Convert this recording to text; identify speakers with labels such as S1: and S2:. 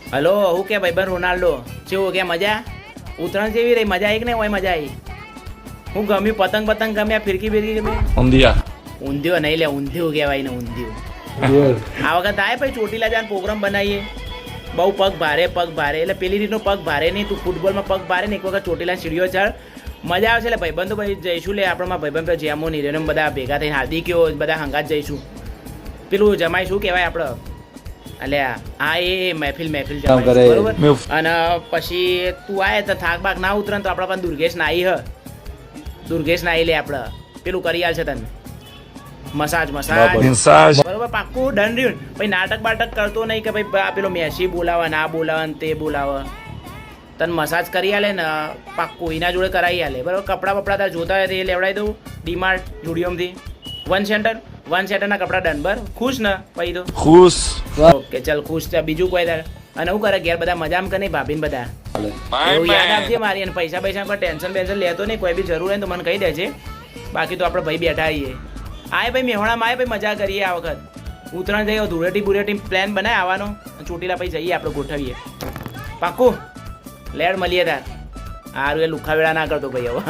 S1: hello હું કે ભાઈબંધ રોનાલ્ડો કેવું કે મજા ઉત્તરાયણ જેવી રહી મજા આવી કે નહીં હોય મજા આવી હું ગમ્યું પતંગ પતંગ ગમ્યા ફિરકી ફિરકી ગમે ઊંધિયો નહીં લે ઊંધિયું કહેવાય ને ઊંધિયું આ વખત આવે ભાઈ ચોટીલા જઈને પ્રોગ્રામ બનાવીએ બહુ પગ ભારે એટલે પેલી રીતનો પગ ભારે નહીં તું ફૂટબોલમાં પગ ભારે ને એક વખત ચોટીલા સીડીઓ ચડ મજા આવશે એટલે ભાઈબંધો ભાઈ જઈશું લે આપણામાં ભાઈબંધ જેમો નીરેનો બધા ભેગા થઈને હાર્દિકીઓ બધા હંગાત જઈશું પેલું જમાઈ શું કહેવાય આપણે એટલે હા એ મહેફિલ બરોબર અને પછી તું આવે તો થાક બાક ના ઉતરે તો આપણા પાસે દુર્ગેશ નાઈ લે આપણે પેલું કરી આલ છે તને મસાજ બરોબર પાક્કું ડન રહ્યું ભાઈ નાટક બાટક કરતો નહીં કે ભાઈ પેલો મેસી બોલાવા ના બોલાવા ને તે બોલાવા તને મસાજ કરી આલે ને પાક્કું એના જોડે કરાવી આલે બરોબર કપડાં બપડા તાર જોતા હોય તો એ લેવડાવી દઉં ડીમાર્ટ જુડિયોમથી વન સેન્ટરના કપડા ડન બર ખુશ ને ભાઈ તો ખુશ ઓકે ચાલ ખુશ છે બીજું કોઈ તારે અને હું કરે ઘેર બધા મજામાં કે નહીં ભાભીને બધા એવું યાદ આપજે મારી અને પૈસા કોઈ ટેન્શન બેન્શન લેતો નહીં કોઈ બી જરૂર હોય તો મને કહી દેજે બાકી તો આપણે ભાઈ બેઠા આવીએ આય ભાઈ મેહોણામાં આય ભાઈ મજા કરીએ આ વખત ઉત્તરાયણ જઈએ ધૂળેટી પ્લાન બનાય આવવાનો ચોટીલા પછી જઈએ આપણે ગોઠવીએ પાક્કું લેડ મળીએ તાર હારું એ લુખા વેળા ના કરતો ભાઈ હવે